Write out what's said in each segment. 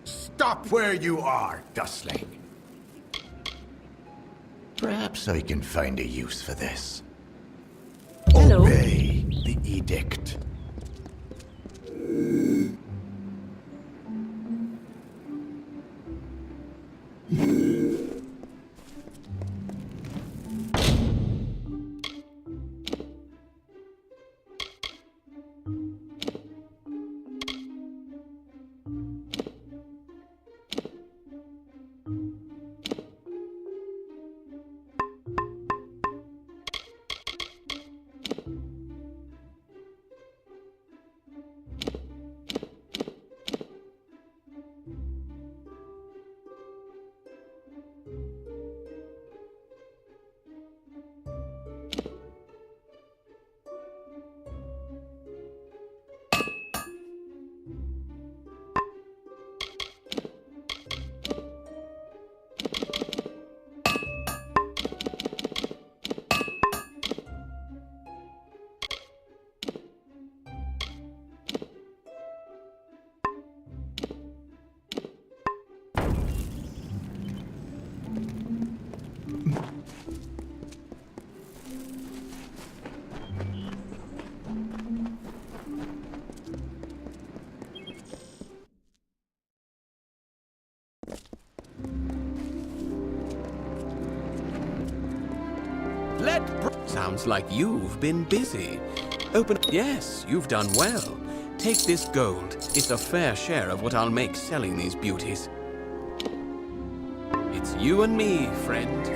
Stop where you are, Dustling. Perhaps I can find a use for this. Hello. Obey the edict. Sounds like you've been busy. Open. Yes, you've done well. Take this gold. It's a fair share of what I'll make selling these beauties. It's you and me, friend.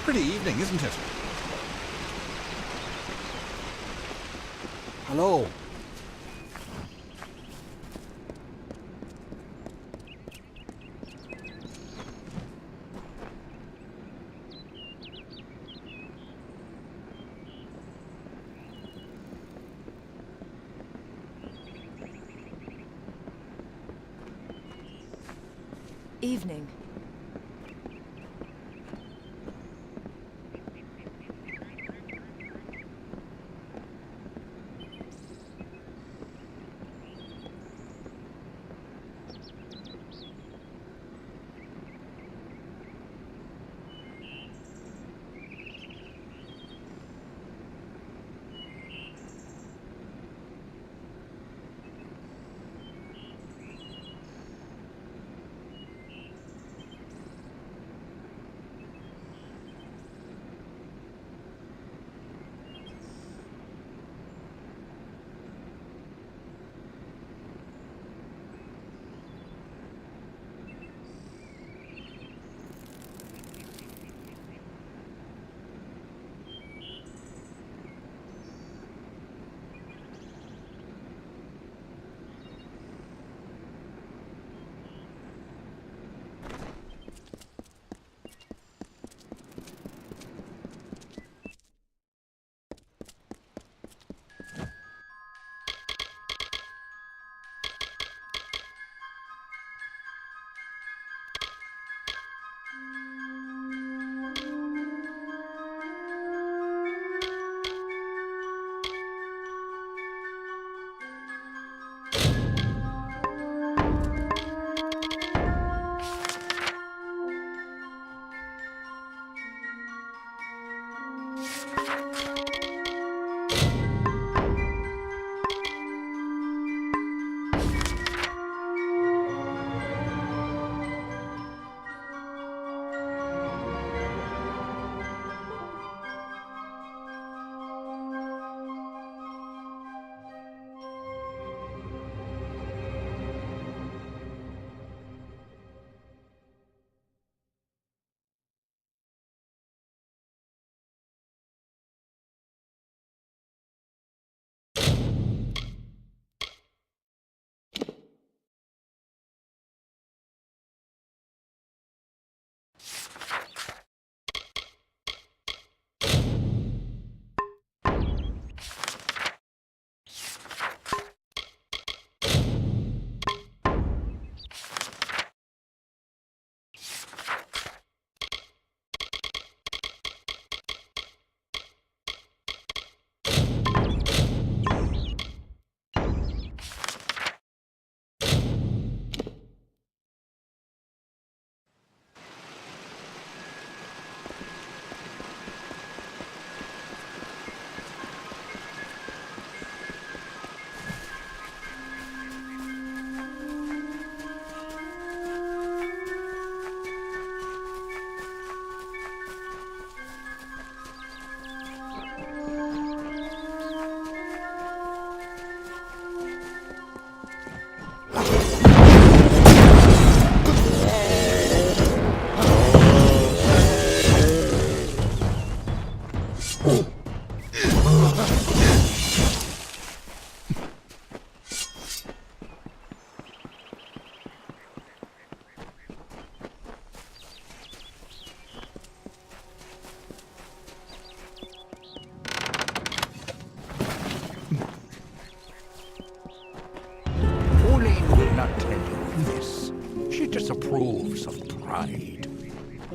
Pretty evening, isn't it? Hello. Evening. Disapproves of pride.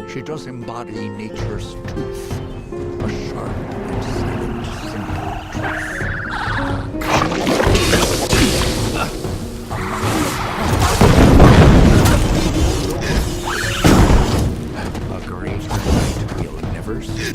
She does embody nature's tooth, a sharp and silent, simple truth. A greater light we'll never see.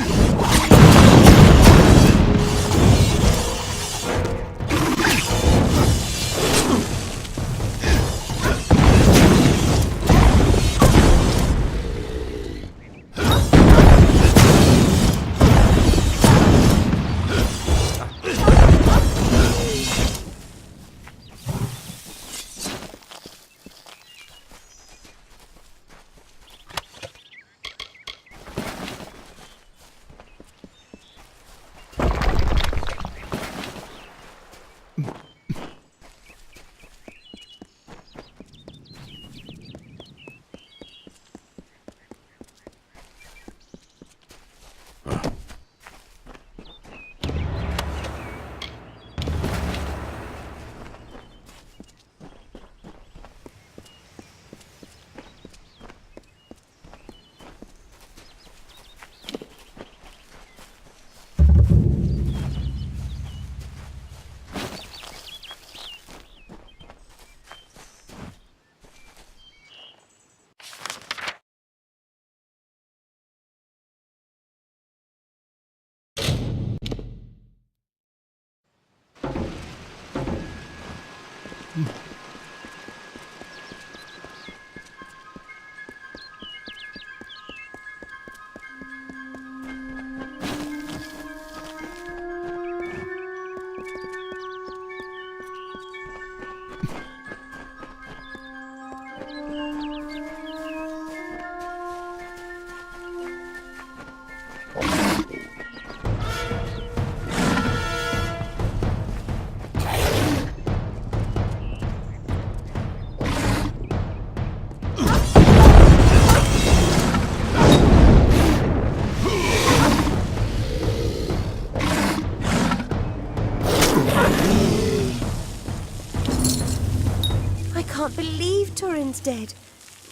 I can't believe Turin's dead.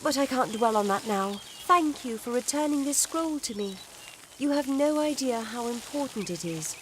But I can't dwell on that now. Thank you for returning this scroll to me. You have no idea how important it is.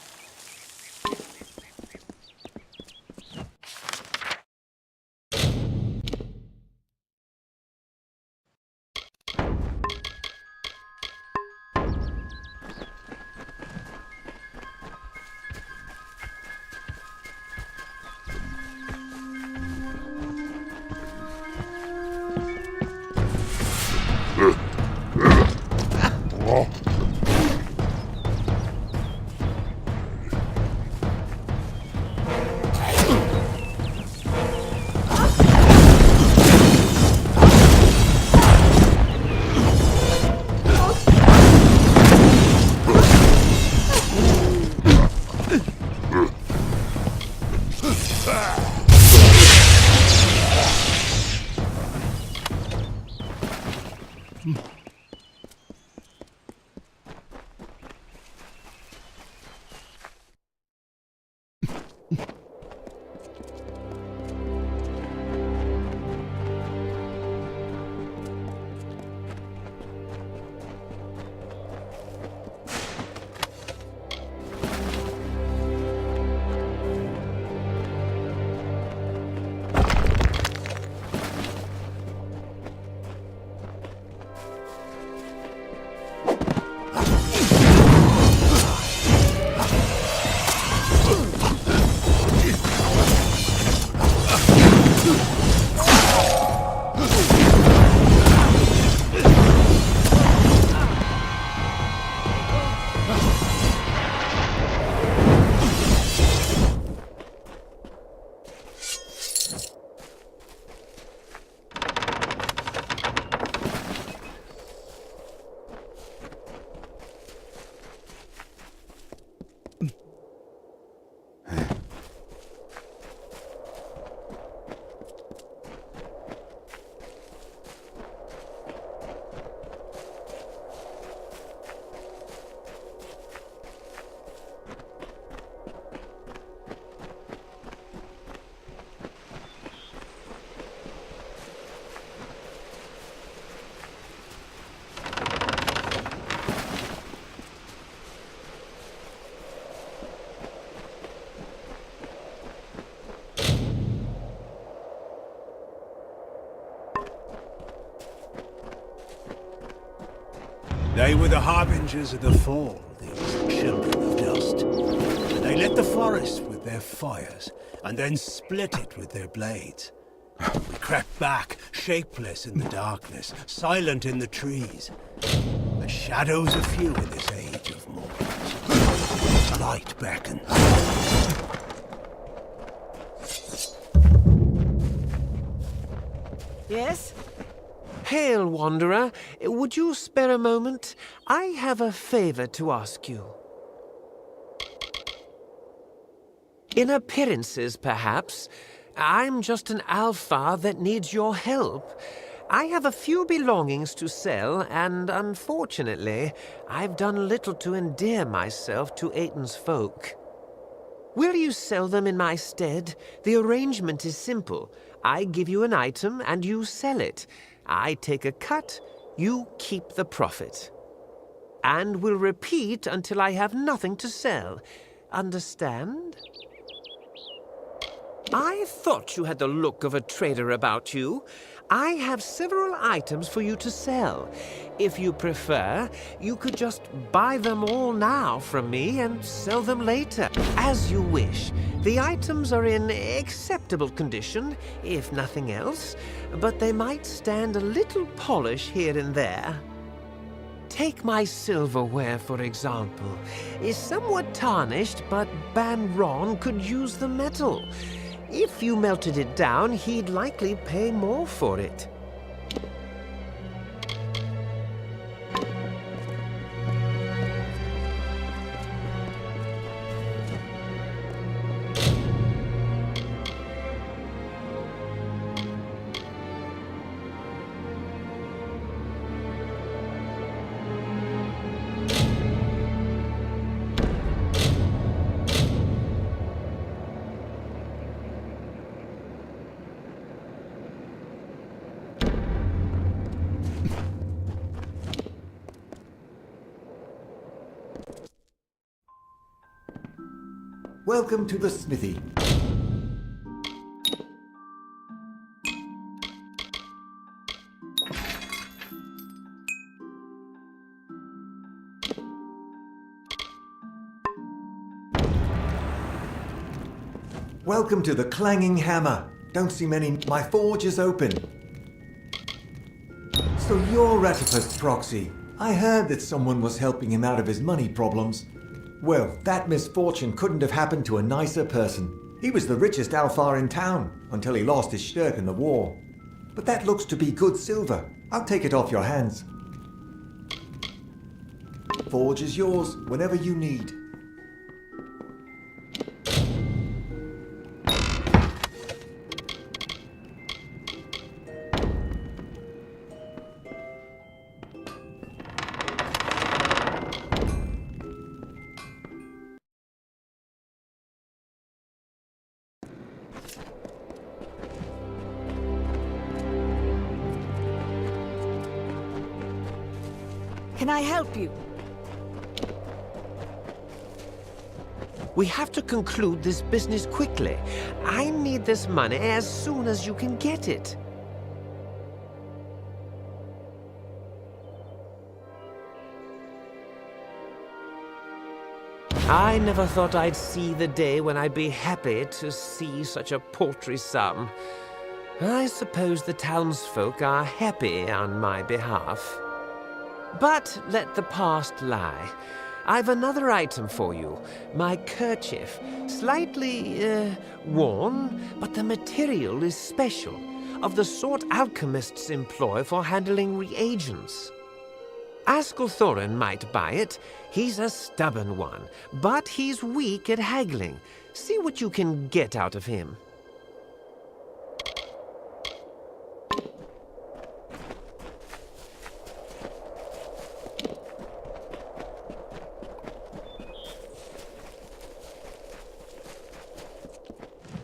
They were the harbingers of the fall, these children of dust. And they lit the forest with their fires, and then split it with their blades. We crept back, shapeless in the darkness, silent in the trees. The shadows are few in this age of mortals. The light beckons. Yes? Hail, Wanderer. Would you spare a moment? I have a favor to ask you. In appearances, perhaps. I'm just an alpha that needs your help. I have a few belongings to sell, and unfortunately, I've done little to endear myself to Aiton's folk. Will you sell them in my stead? The arrangement is simple. I give you an item, and you sell it. I take a cut, you keep the profit. And will repeat until I have nothing to sell. Understand? I thought you had the look of a trader about you. I have several items for you to sell. If you prefer, you could just buy them all now from me and sell them later, as you wish. The items are in acceptable condition, if nothing else, but they might stand a little polish here and there. Take my silverware, for example. It's somewhat tarnished, but Ban Ron could use the metal. If you melted it down, he'd likely pay more for it. Welcome to the smithy. Welcome to the clanging hammer. Don't see many. My forge is open. So you're Ratipus Proxy. I heard that someone was helping him out of his money problems. Well, that misfortune couldn't have happened to a nicer person. He was the richest Alfar in town, until he lost his shirk in the war. But that looks to be good silver. I'll take it off your hands. Forge is yours, whenever you need. Can I help you? We have to conclude this business quickly. I need this money as soon as you can get it. I never thought I'd see the day when I'd be happy to see such a paltry sum. I suppose the townsfolk are happy on my behalf. But let the past lie. I've another item for you. My kerchief. Slightly, worn, but the material is special. Of the sort alchemists employ for handling reagents. Askelthorin might buy it. He's a stubborn one, but he's weak at haggling. See what you can get out of him.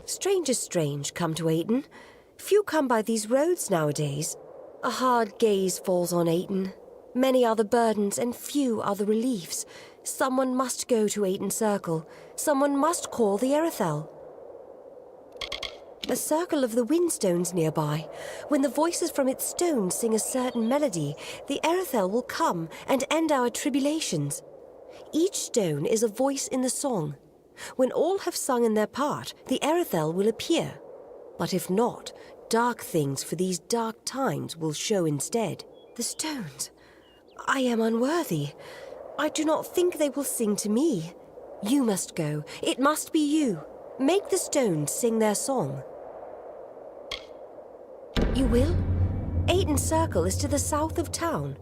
Strangers strange come to Ayton. Few come by these roads nowadays. A hard gaze falls on Ayton. Many are the burdens and few are the reliefs. Someone must go to Ayton Circle. Someone must call the Erethel. A circle of the windstones nearby. When the voices from its stones sing a certain melody, the Erethel will come and end our tribulations. Each stone is a voice in the song. When all have sung in their part, the Erethel will appear. But if not, dark things for these dark times will show instead. The stones. I am unworthy. I do not think they will sing to me. You must go. It must be you. Make the stones sing their song. You will? Ayton Circle is to the south of town.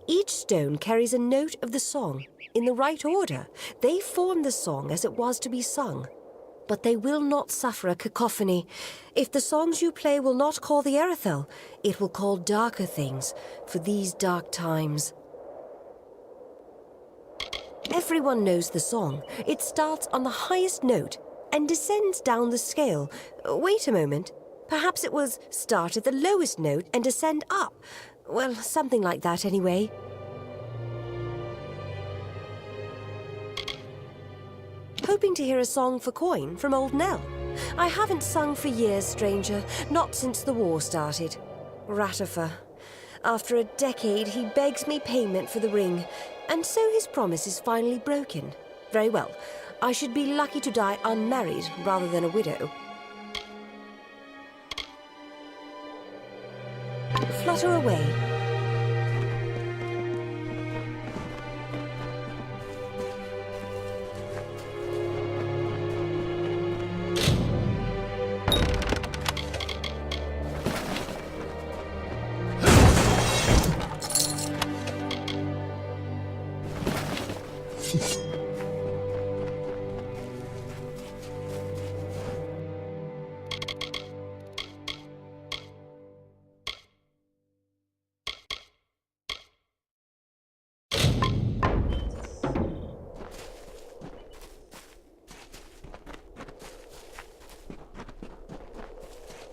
Each stone carries a note of the song. In the right order, they form the song as it was to be sung. But they will not suffer a cacophony. If the songs you play will not call the Erethel, it will call darker things for these dark times. Everyone knows the song. It starts on the highest note and descends down the scale. Wait a moment. Perhaps it was start at the lowest note and descend up. Well, something like that anyway. Hoping to hear a song for coin from old Nell. I haven't sung for years, stranger, not since the war started. Ratifer. After a decade, he begs me payment for the ring, and so his promise is finally broken. Very well. I should be lucky to die unmarried rather than a widow. Flutter away.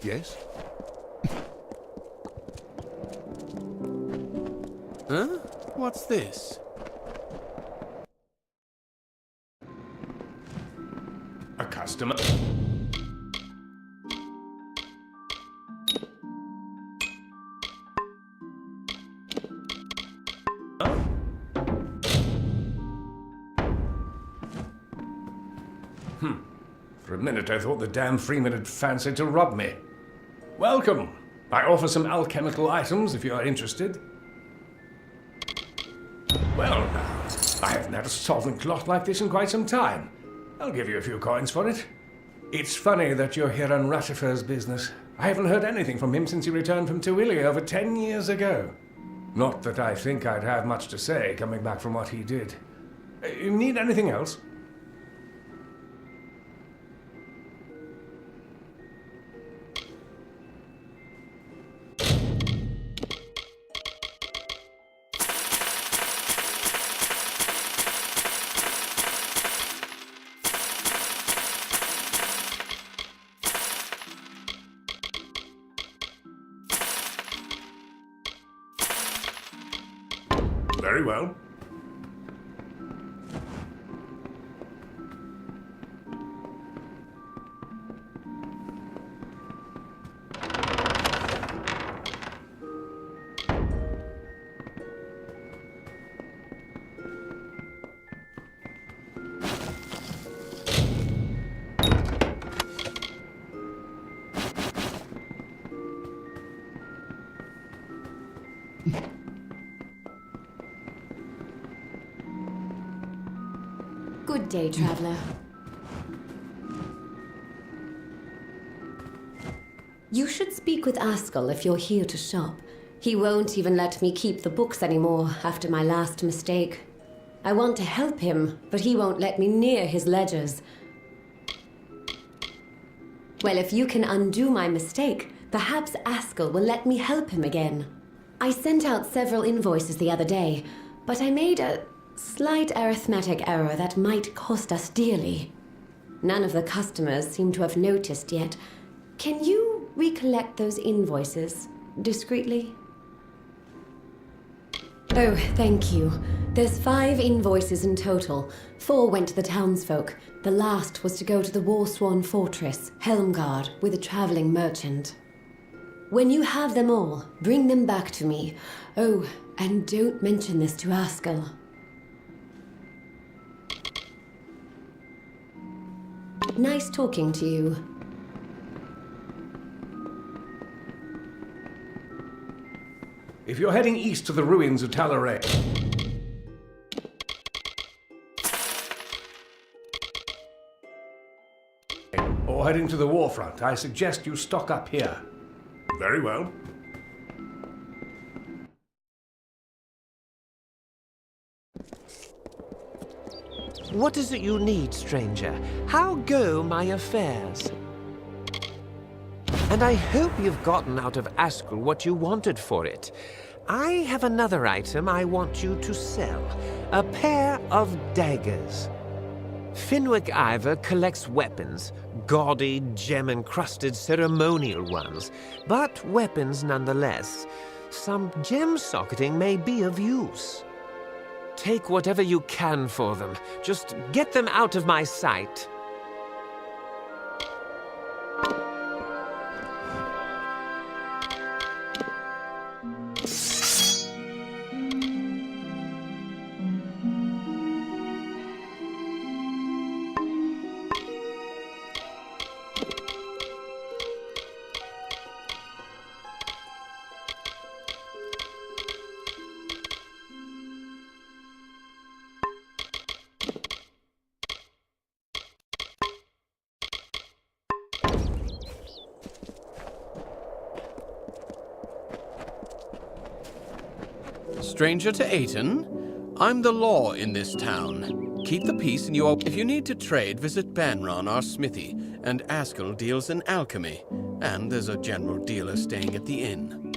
Yes? Huh? What's this? A customer. For a minute I thought the damn Freeman had fancied to rob me. Welcome. I offer some alchemical items if you are interested. Well, I haven't had a solvent cloth like this in quite some time. I'll give you a few coins for it. It's funny that you're here on Ratifer's business. I haven't heard anything from him since he returned from Tuilia over 10 years ago. Not that I think I'd have much to say coming back from what he did. You need anything else? Very well. Good day, traveler. You should speak with Askell if you're here to shop. He won't even let me keep the books anymore after my last mistake. I want to help him, but he won't let me near his ledgers. Well, if you can undo my mistake, perhaps Askell will let me help him again. I sent out several invoices the other day, but I made a slight arithmetic error that might cost us dearly. None of the customers seem to have noticed yet. Can you recollect those invoices discreetly? Oh, thank you. There's 5 invoices in total. 4 went to the townsfolk. The last was to go to the war-sworn fortress, Helmgard, with a traveling merchant. When you have them all, bring them back to me. Oh, and don't mention this to Askell. Nice talking to you. If you're heading east to the ruins of Talaray, or heading to the warfront, I suggest you stock up here. Very well. What is it you need, stranger? How go my affairs? And I hope you've gotten out of Askell what you wanted for it. I have another item I want you to sell. A pair of daggers. Finwick Ivor collects weapons, gaudy, gem-encrusted ceremonial ones, but weapons nonetheless. Some gem socketing may be of use. Take whatever you can for them. Just get them out of my sight. stranger to Aten? I'm the law in this town. Keep the peace and if you need to trade, visit Banron, our smithy, and Askell deals in alchemy. And there's a general dealer staying at the inn.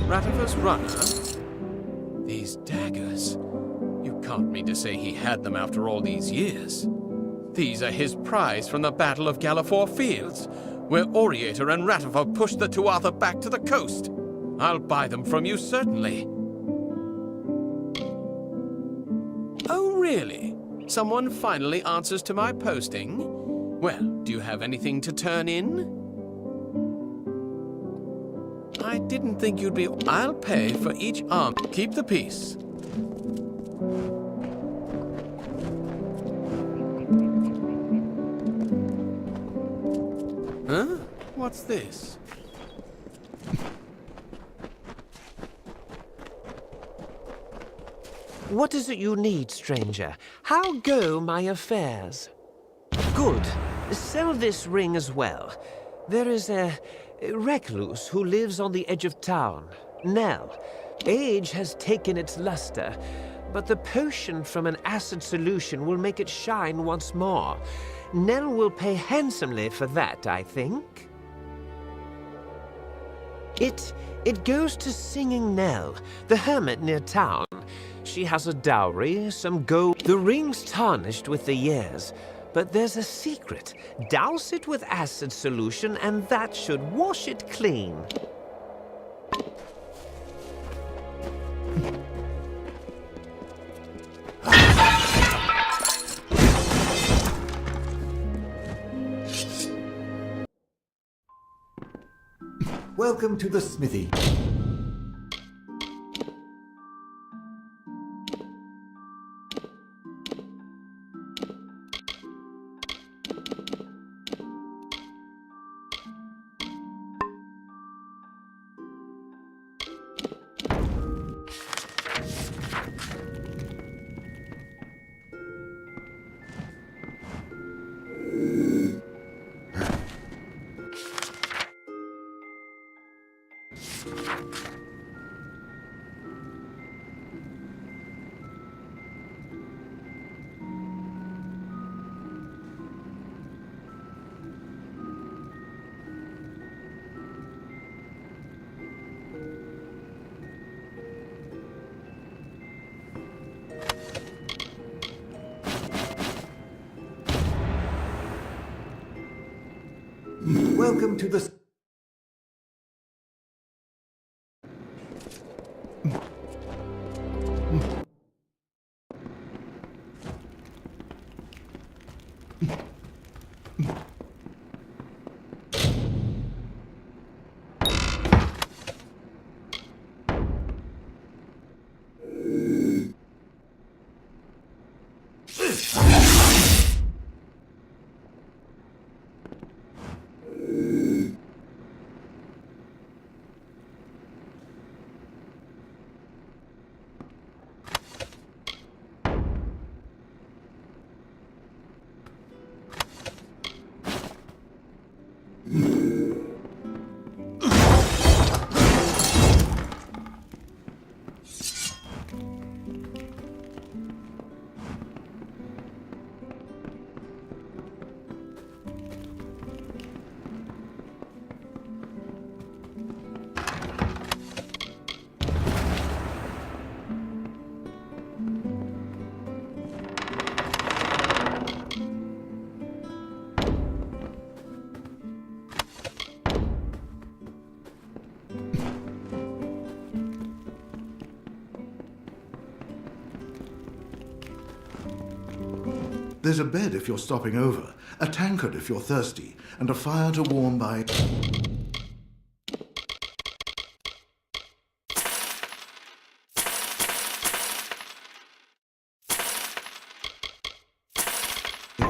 Ratifer's runner? These daggers. You can't mean to say he had them after all these years. These are his prize from the Battle of Gallifore Fields, where Oriator and Ratifer pushed the Tuatha back to the coast. I'll buy them from you, certainly. Oh, really? Someone finally answers to my posting? Well, do you have anything to turn in? I didn't think you'd be... I'll pay for each arm. Keep the peace. Huh? What's this? What is it you need, stranger? How go my affairs? Good. Sell this ring as well. There is a recluse who lives on the edge of town. Nell. Age has taken its luster, but the potion from an acid solution will make it shine once more. Nell will pay handsomely for that, I think. It goes to Singing Nell, the hermit near town. She has a dowry, some gold. The ring's tarnished with the years, but there's a secret. Douse it with acid solution, and that should wash it clean. Welcome to the smithy. Welcome to the... There's a bed if you're stopping over, a tankard if you're thirsty, and a fire to warm by...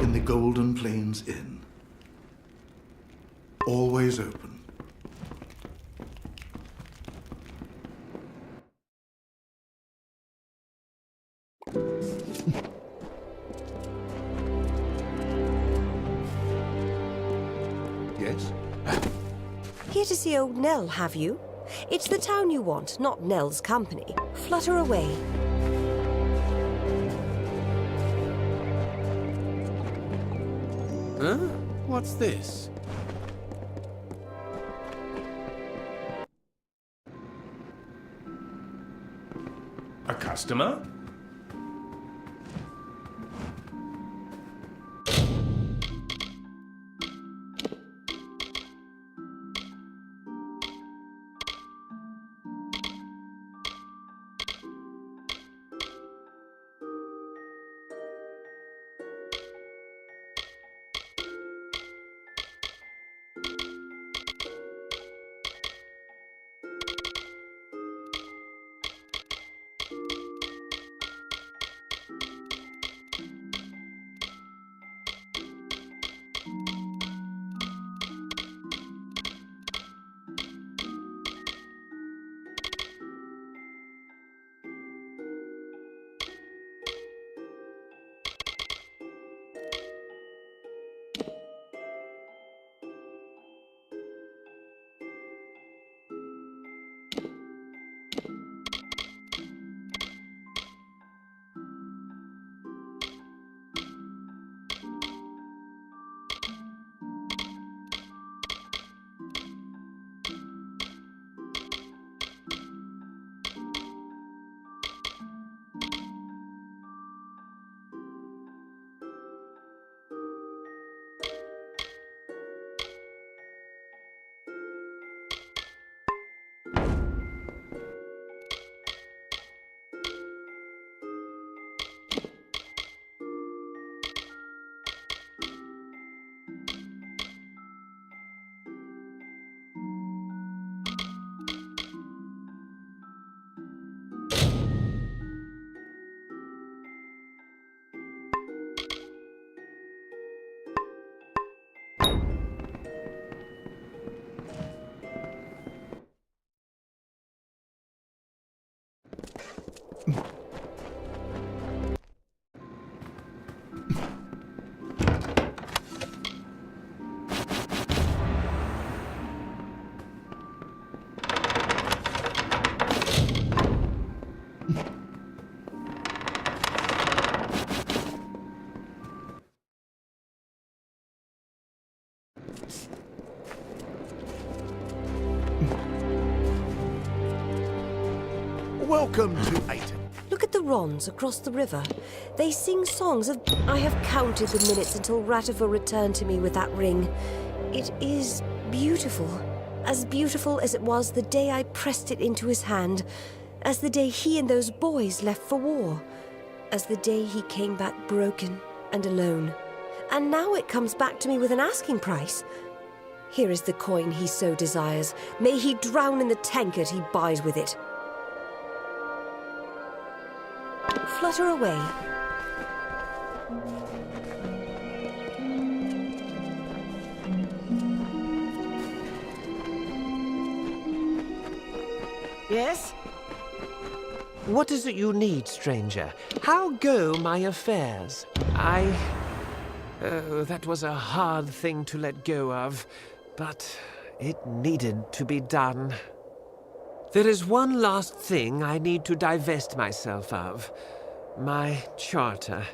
in the Golden Plains Inn. Always open. Yes? Here to see old Nell, have you? It's the town you want, not Nell's company. Flutter away. Huh? What's this? A customer? Welcome to Aceitamos. Look at the Rons across the river. They sing songs of... I have counted the minutes until Ratifer returned to me with that ring. It is beautiful. As beautiful as it was the day I pressed it into his hand. As the day he and those boys left for war. As the day he came back broken and alone. And now it comes back to me with an asking price. Here is the coin he so desires. May he drown in the tankard he buys with it. Flutter away. Yes? What is it you need, stranger? How go my affairs? Oh, that was a hard thing to let go of, but it needed to be done. There is one last thing I need to divest myself of. My charter.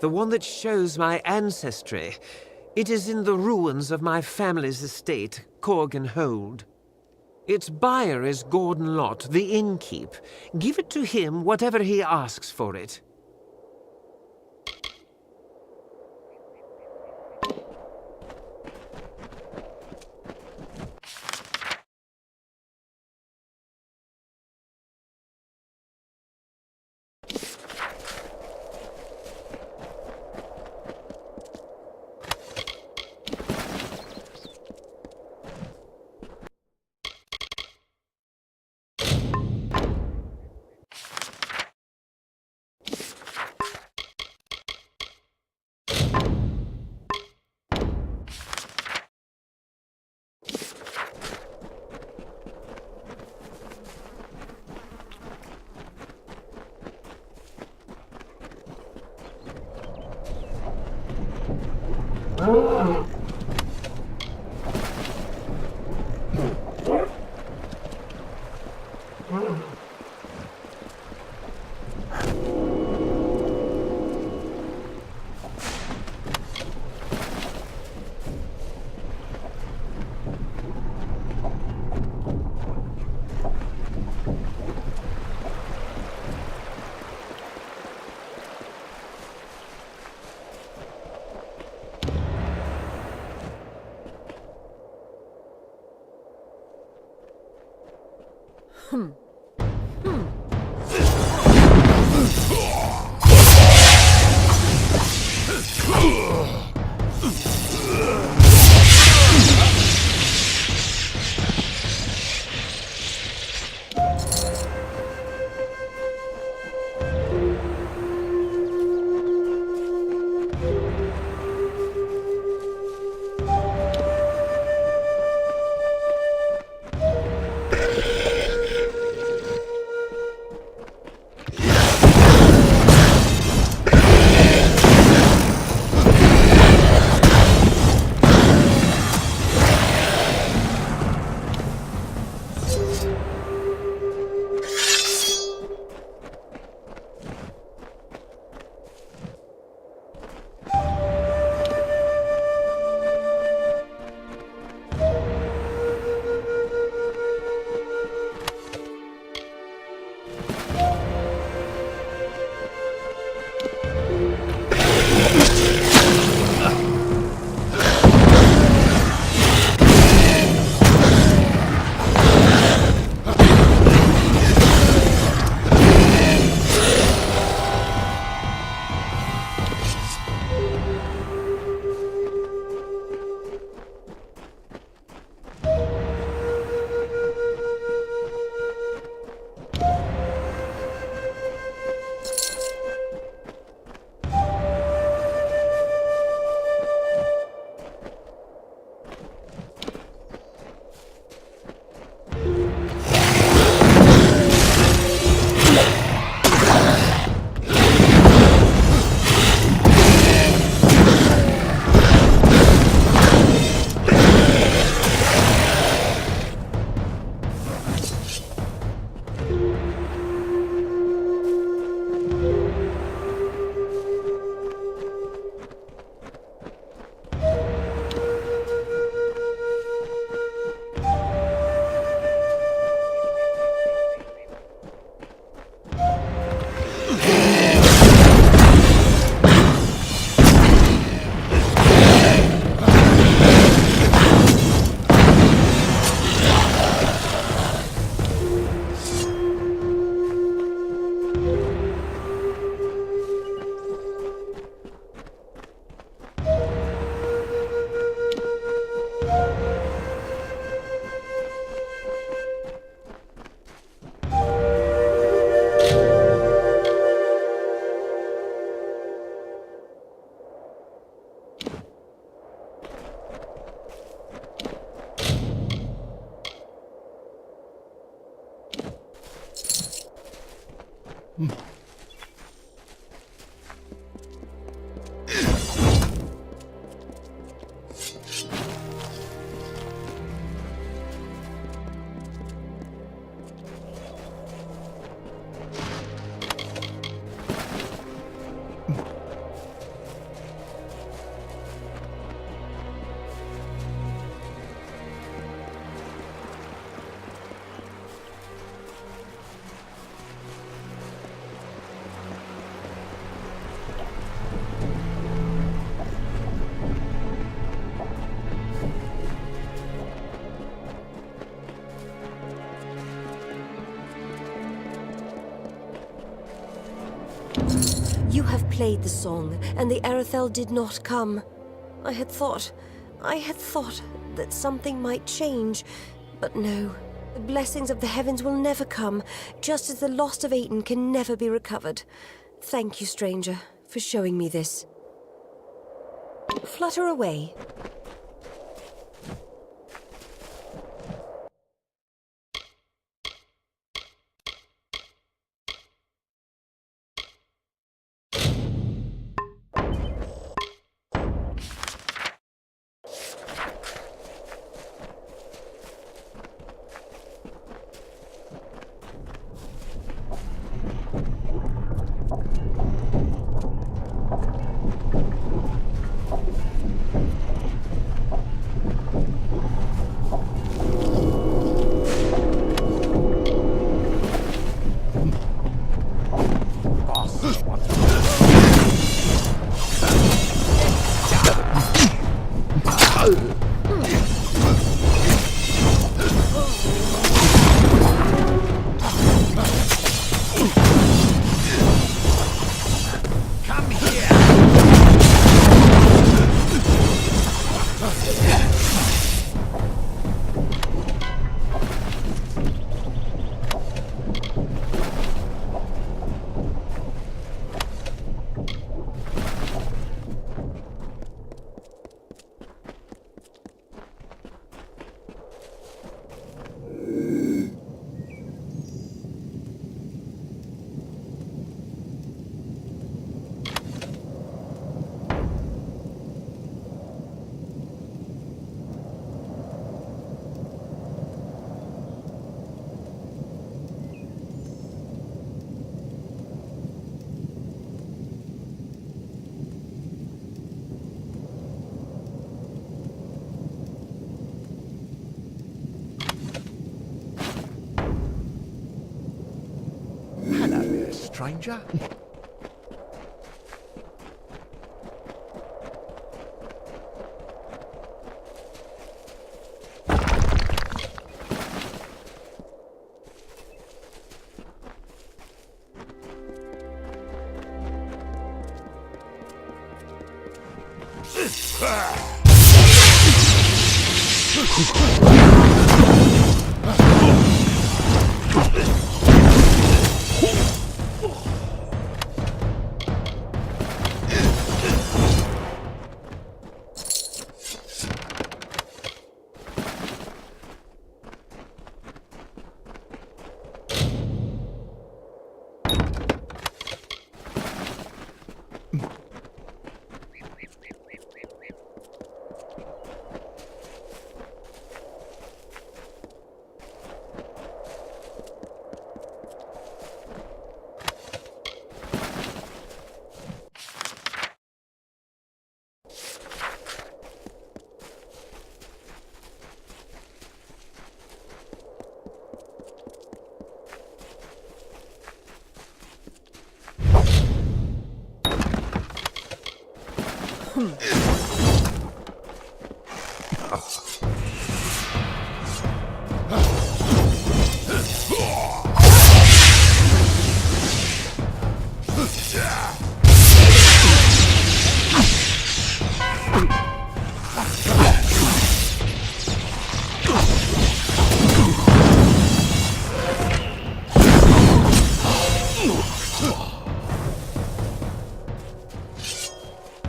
The one that shows my ancestry. It is in the ruins of my family's estate, Corgan Hold. Its buyer is Gordon Lott, the innkeep. Give it to him whatever he asks for it. You have played the song, and the Erythel did not come. I had thought that something might change, but no. The blessings of the heavens will never come, just as the lost of Aten can never be recovered. Thank you, stranger, for showing me this. Flutter away. stranger?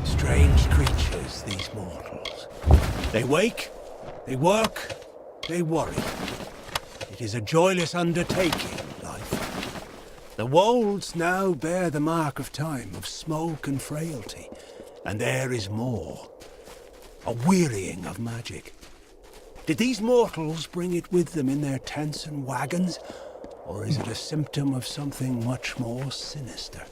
Strange creatures, these mortals. They wake, they work, they worry. It is a joyless undertaking, life. The wolds now bear the mark of time, of smoke and frailty. And there is more. A wearying of magic. Did these mortals bring it with them in their tents and wagons? Or is it a symptom of something much more sinister?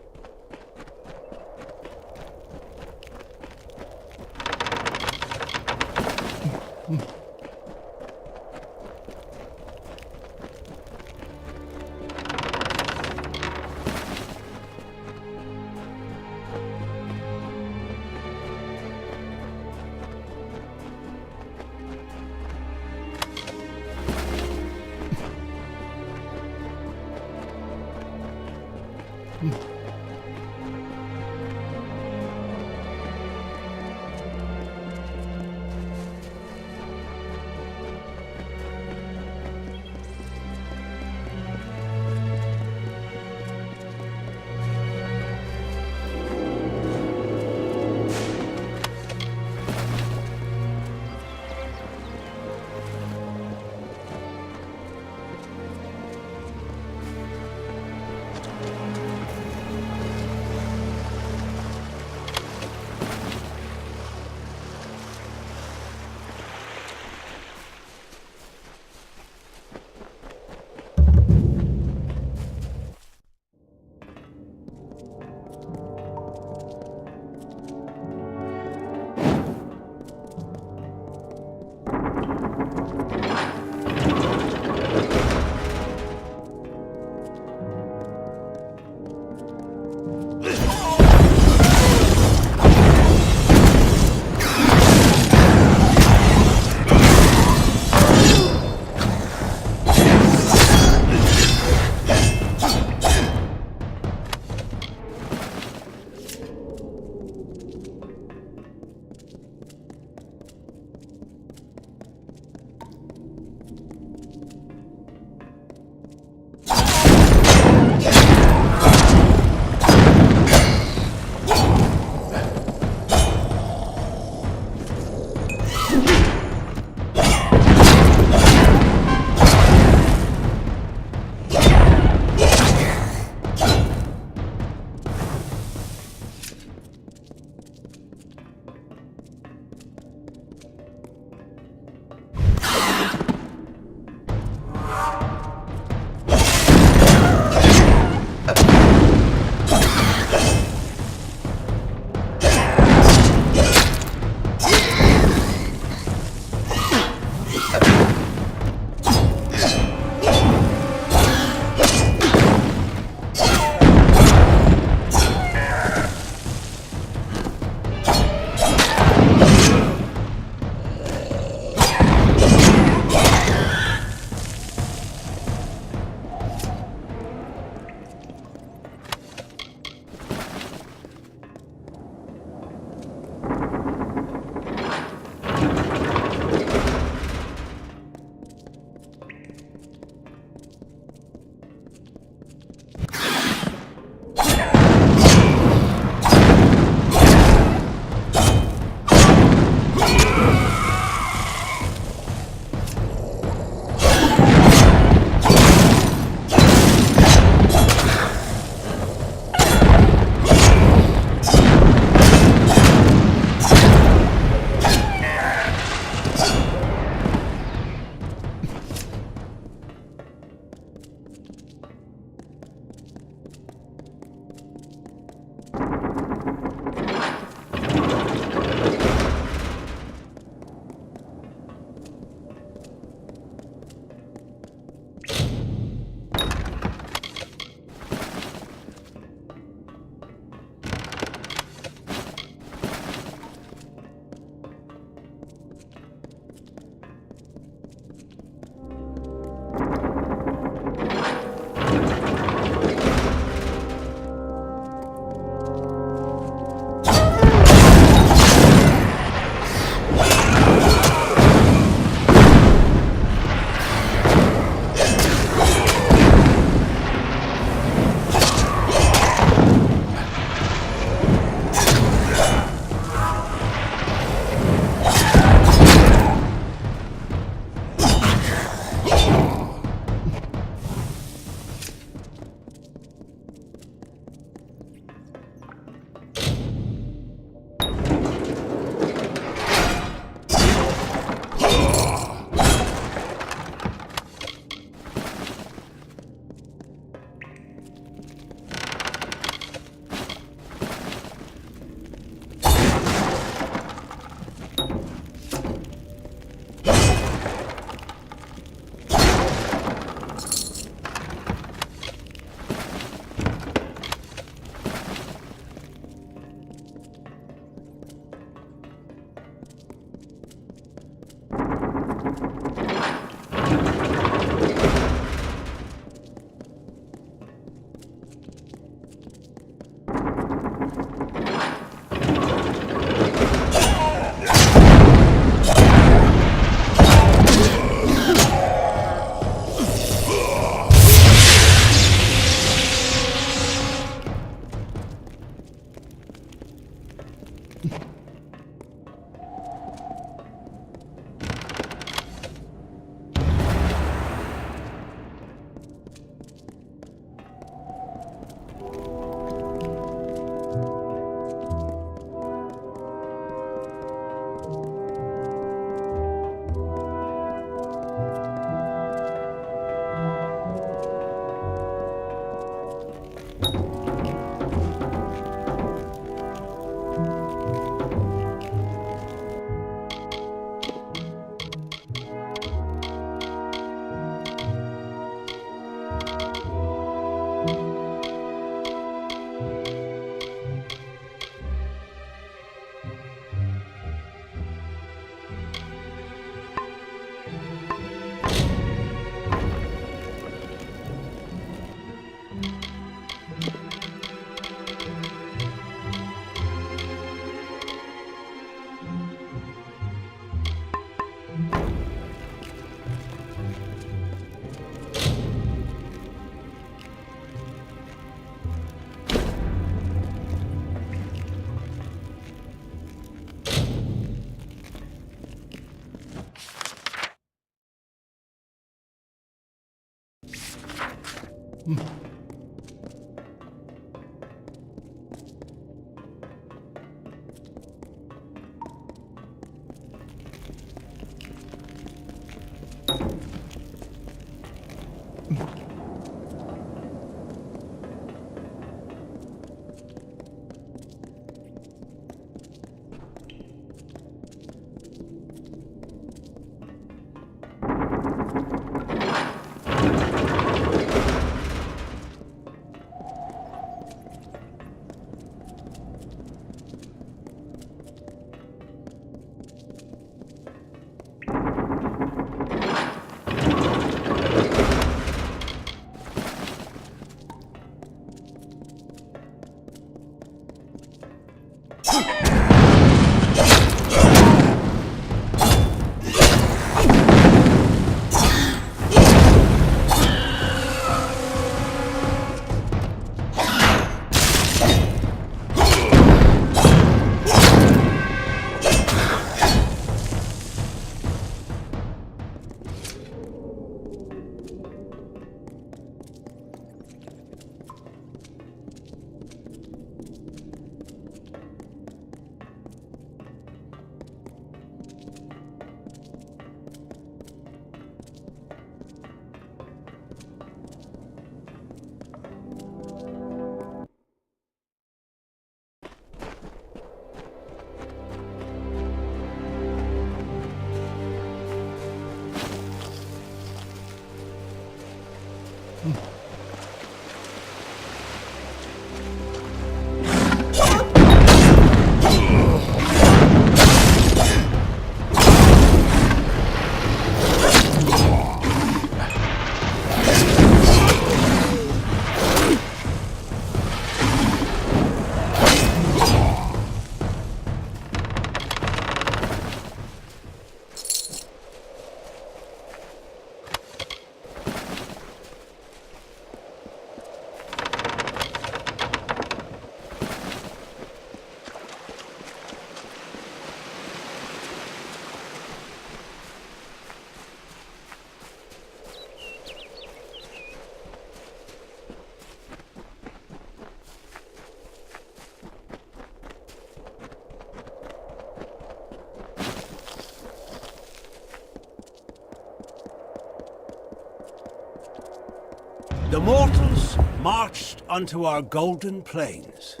The mortals marched unto our golden plains.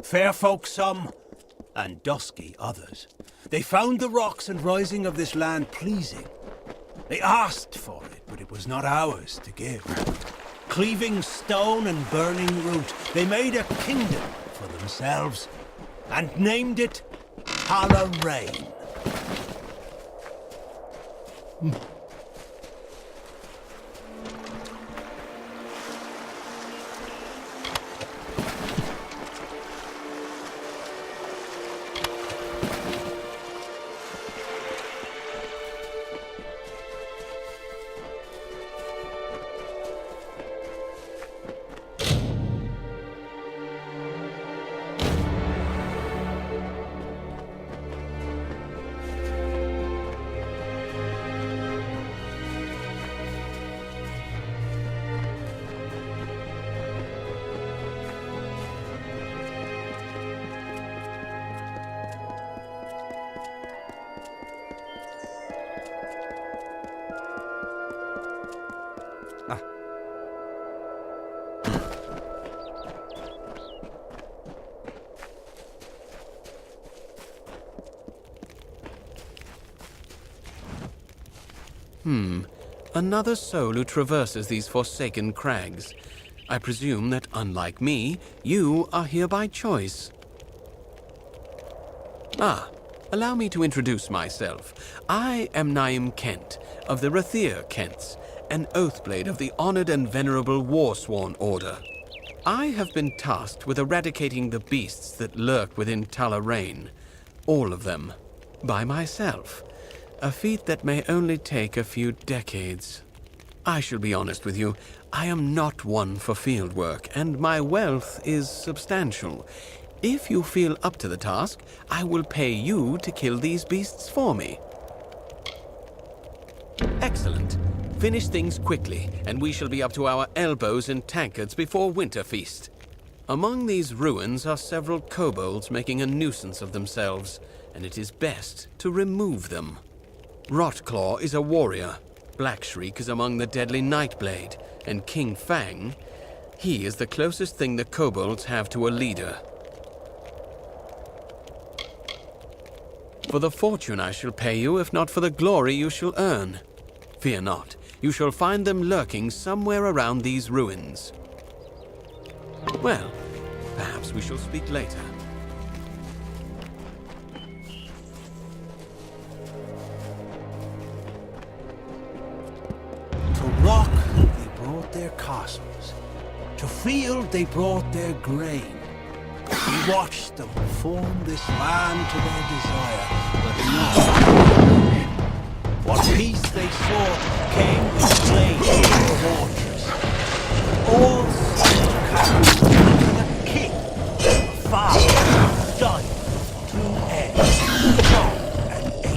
Fair folk some, and dusky others. They found the rocks and rising of this land pleasing. They asked for it, but it was not ours to give. Cleaving stone and burning root, they made a kingdom for themselves, and named it Rain. Another soul who traverses these forsaken crags. I presume that, unlike me, you are here by choice. Allow me to introduce myself. I am Naim Kent, of the Rathir Kents, an Oathblade of the honored and venerable Warsworn Order. I have been tasked with eradicating the beasts that lurk within Rain, all of them, by myself. A feat that may only take a few decades. I shall be honest with you, I am not one for field work, and my wealth is substantial. If you feel up to the task, I will pay you to kill these beasts for me. Excellent. finish things quickly, and we shall be up to our elbows in tankards before winter feast. Among these ruins are several kobolds making a nuisance of themselves, and it is best to remove them. Rotclaw is a warrior, Blackshriek is among the deadly Nightblade, and King Fang, he is the closest thing the kobolds have to a leader. For the fortune I shall pay you, if not for the glory you shall earn. Fear not, you shall find them lurking somewhere around these ruins. Well, perhaps we shall speak later. To rock, they brought their castles. To field, they brought their grain. We watched them form this land to their desire, but not. What peace they sought came with flames and tortures. All sent captives to the king. The father died of 2 eggs, John and Abel.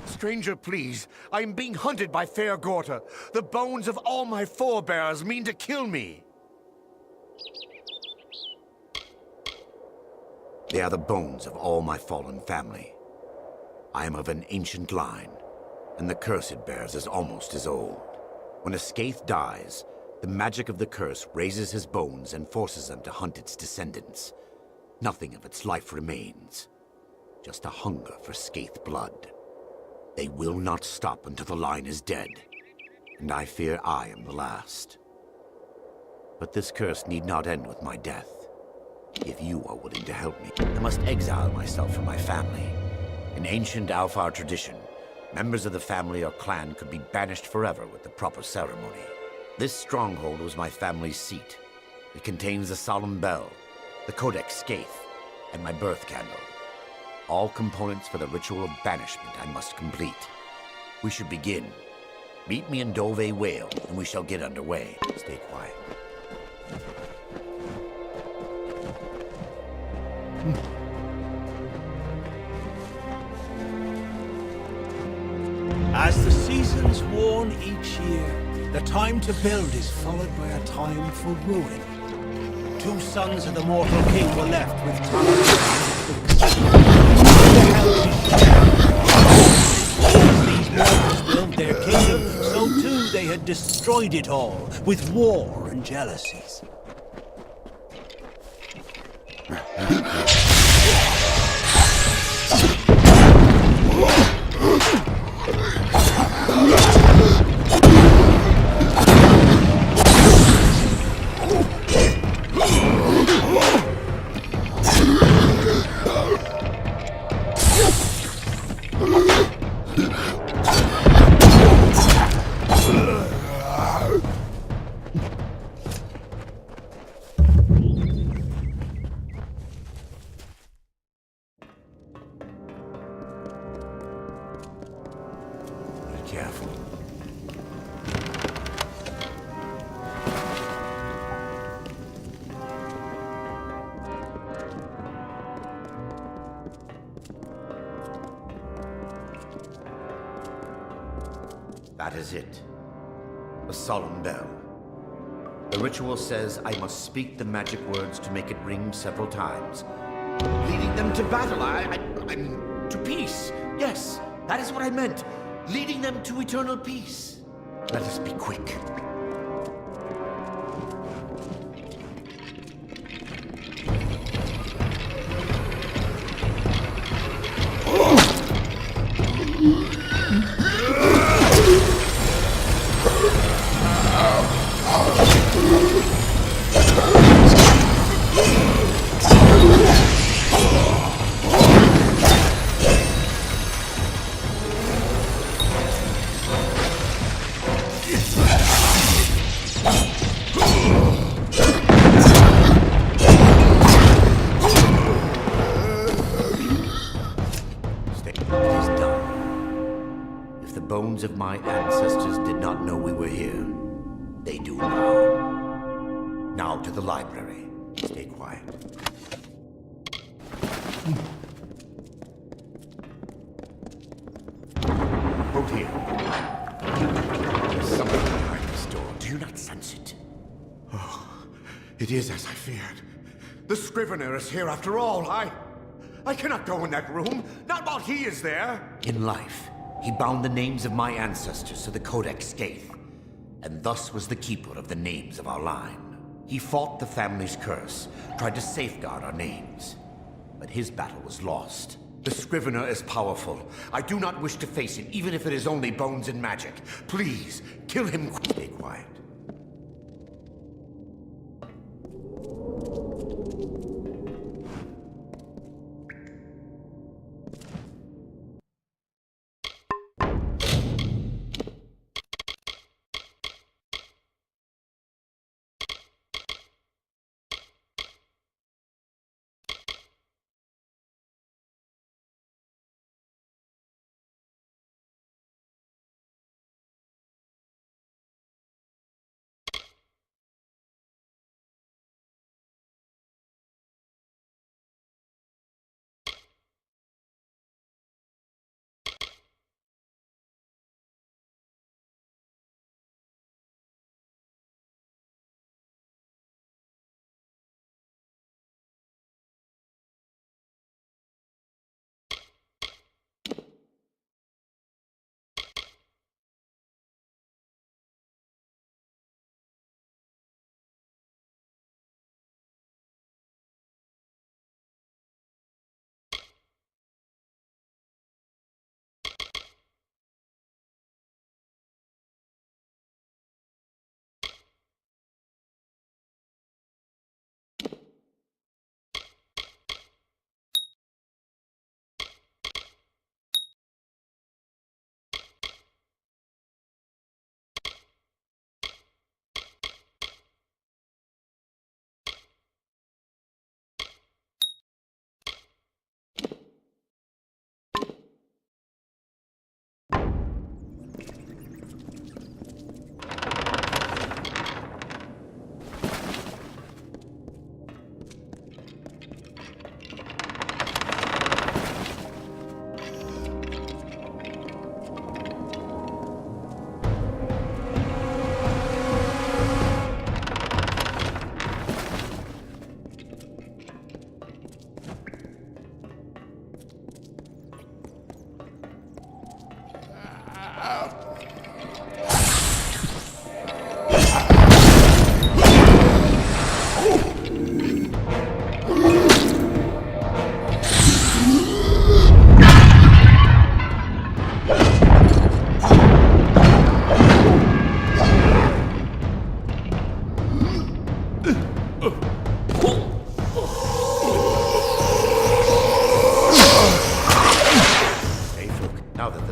Stranger, please. I am being hunted by Fair Gorta. The bones of all my forebears mean to kill me. They are the bones of all my fallen family. I am of an ancient line, and the curse it bears is almost as old. When a Skaith dies, the magic of the curse raises his bones and forces them to hunt its descendants. Nothing of its life remains. Just a hunger for Skaith blood. They will not stop until the line is dead, and I fear I am the last. But this curse need not end with my death. If you are willing to help me, I must exile myself from my family. In ancient Alfar tradition, members of the family or clan could be banished forever with the proper ceremony. This stronghold was my family's seat. It contains the solemn bell, the Codex Skaith, and my birth candle. All components for the ritual of banishment I must complete. We should begin. Meet me in Dove Whale, and we shall get underway. Stay quiet. As the seasons warn each year, the time to build is followed by a time for ruin. 2 sons of the mortal king were left with talent. These mortals built their kingdom, so too they had destroyed it all with war and jealousies. Be careful. That is it. A solemn bell. The ritual says I must speak the magic words to make it ring several times, leading them to battle. I'm to peace. Yes, that is what I meant. Leading them to eternal peace. Let us be quick. Bones of my ancestors did not know we were here. They do now. Now to the library. Stay quiet. Hold here. There's something behind this door. Do you not sense it? Oh, it is as I feared. The Scrivener is here after all. I cannot go in that room. Not while he is there. In life, he bound the names of my ancestors to the Codex Scathe, and thus was the keeper of the names of our line. He fought the family's curse, tried to safeguard our names, but his battle was lost. The Scrivener is powerful. I do not wish to face him, even if it is only bones and magic. Please, kill him. Stay quiet.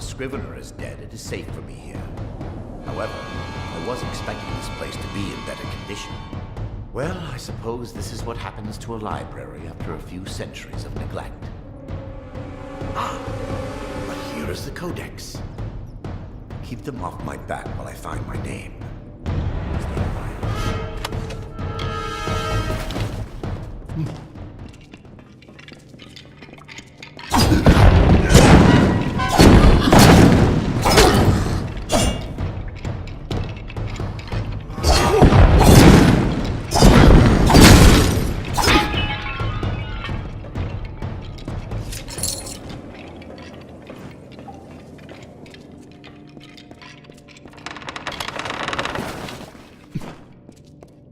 Scrivener is dead, it is safe for me here. However, I was expecting this place to be in better condition. Well, I suppose this is what happens to a library after a few centuries of neglect. Ah, but here is the Codex. Keep them off my back while I find my name. Stay quiet.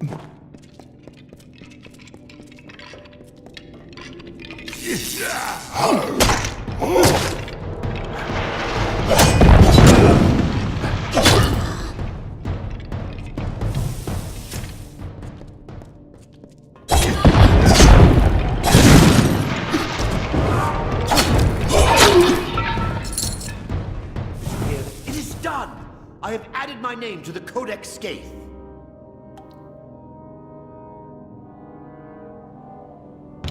It is done! I have added my name to the Codex Scathe.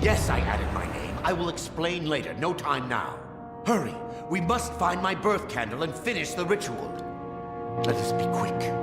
Yes, I added my name. I will explain later. No time now. Hurry! We must find my birth candle and finish the ritual. Let us be quick.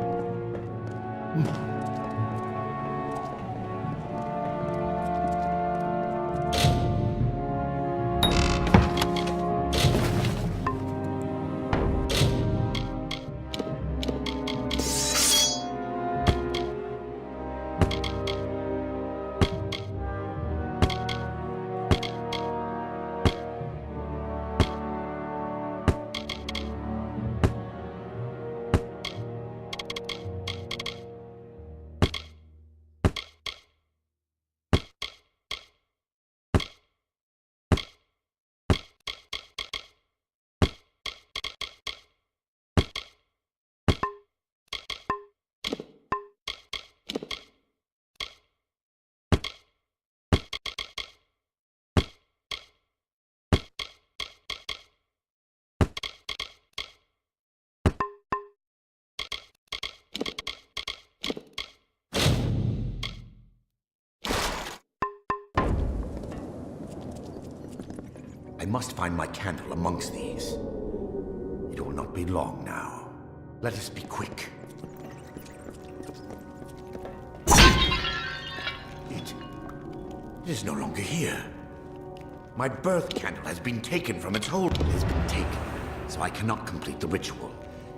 I must find my candle amongst these. It will not be long now. Let us be quick. It is no longer here. My birth candle has been taken from its hold. It has been taken, so I cannot complete the ritual.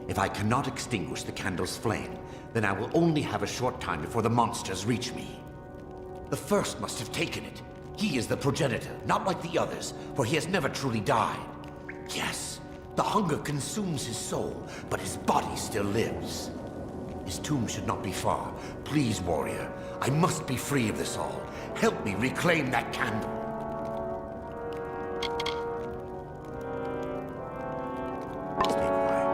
If I cannot extinguish the candle's flame, then I will only have a short time before the monsters reach me. The first must have taken it. He is the progenitor, not like the others, for he has never truly died. Yes, the hunger consumes his soul, but his body still lives. His tomb should not be far. Please, warrior, I must be free of this all. Help me reclaim that candle. Stay quiet.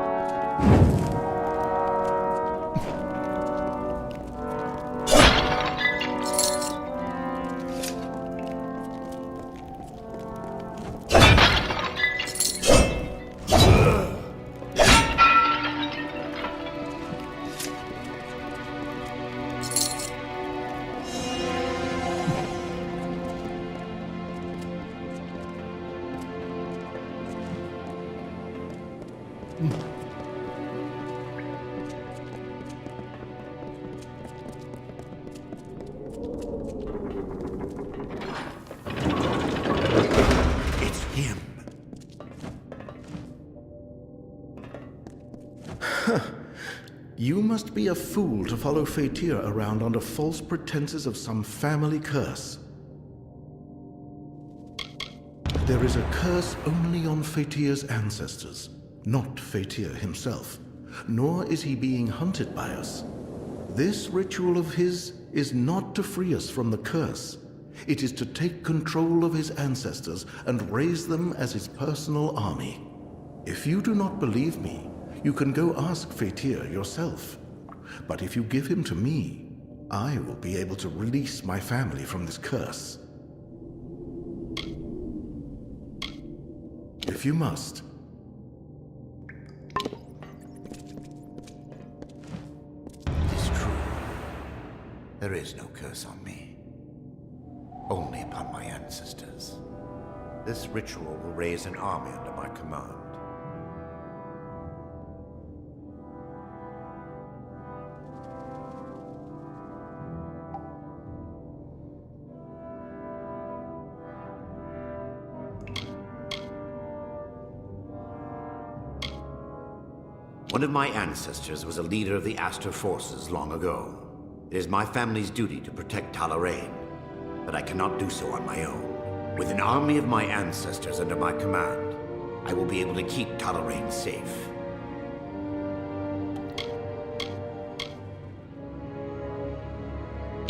It's him. You must be a fool to follow Fatir around under false pretenses of some family curse. There is a curse only on Fatir's ancestors, not Fatir himself. Nor is he being hunted by us. This ritual of his is not to free us from the curse. It is to take control of his ancestors and raise them as his personal army. If you do not believe me, you can go ask Fatir yourself. But if you give him to me, I will be able to release my family from this curse. If you must. It is true. There is no curse on me. Only upon my ancestors. This ritual will raise an army under my command. One of my ancestors was a leader of the Aster forces long ago. It is my family's duty to protect Talarain, but I cannot do so on my own. With an army of my ancestors under my command, I will be able to keep Talarain safe.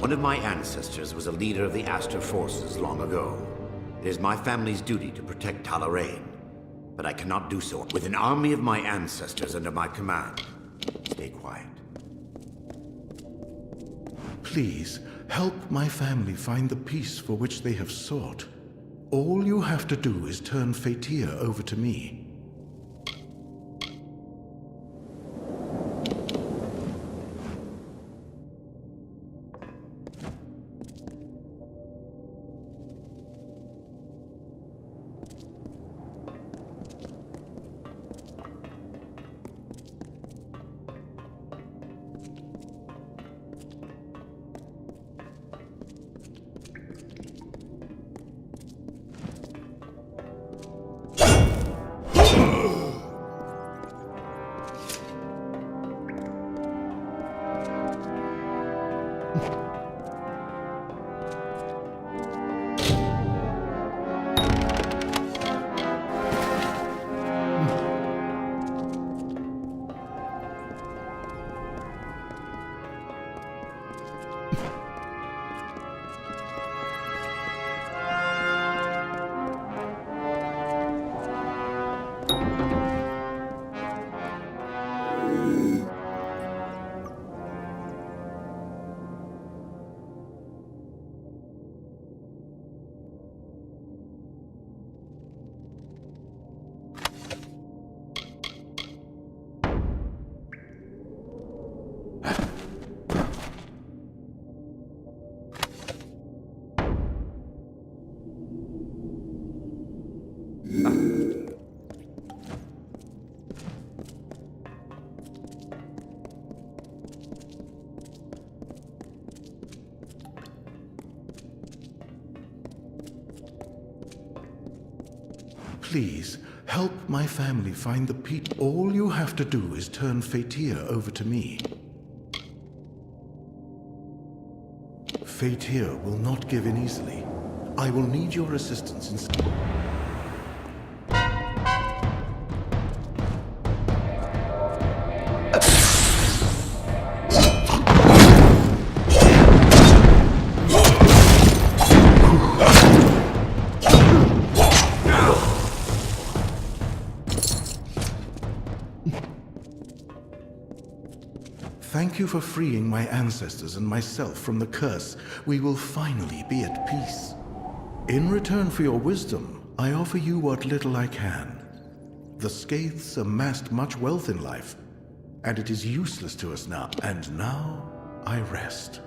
One of my ancestors was a leader of the Aster forces long ago. It is my family's duty to protect Talarain, but I cannot do so with an army of my ancestors under my command. Stay quiet. Please, help my family find the peace for which they have sought. All you have to do is turn Fatir over to me. Please, help my family find the peace. All you have to do is turn Fatir over to me. Fatir will not give in easily. I will need your assistance in... Thank you for freeing my ancestors and myself from the curse. We will finally be at peace. In return for your wisdom, I offer you what little I can. The Skaiths amassed much wealth in life, and it is useless to us now. And now, I rest.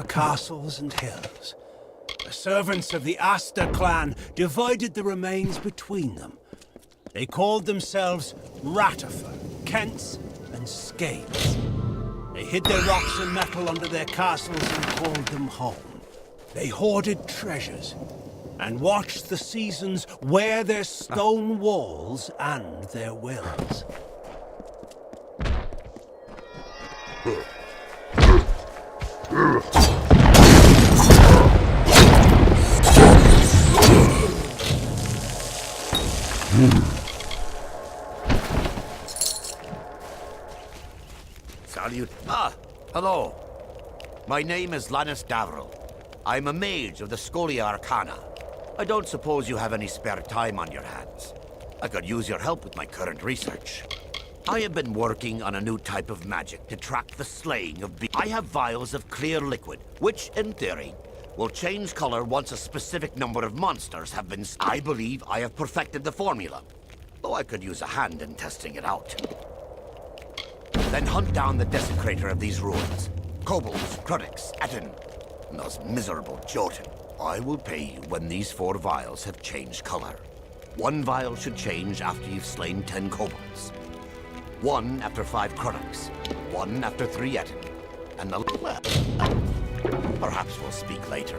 Castles and hills. The servants of the Este clan divided the remains between them. They called themselves Ratifer, Kents, and Skates. They hid their rocks and metal under their castles and called them home. They hoarded treasures and watched the seasons wear their stone walls and their wills. Salute. Hello. My name is Lannis Davril. I'm a mage of the Scholia Arcana. I don't suppose you have any spare time on your hands. I could use your help with my current research. I have been working on a new type of magic to track the slaying of beasts. I have vials of clear liquid, which, in theory, will change color once a specific number of monsters have been... I believe I have perfected the formula, though I could use a hand in testing it out. Then hunt down the desecrator of these ruins. Kobolds, Krudix, Etten, and those miserable Jotun. I will pay you when these 4 vials have changed color. 1 vial should change after you've slain 10 kobolds. 1 after 5 Krudix. 1 after 3 Etten. And the... Well, perhaps we'll speak later.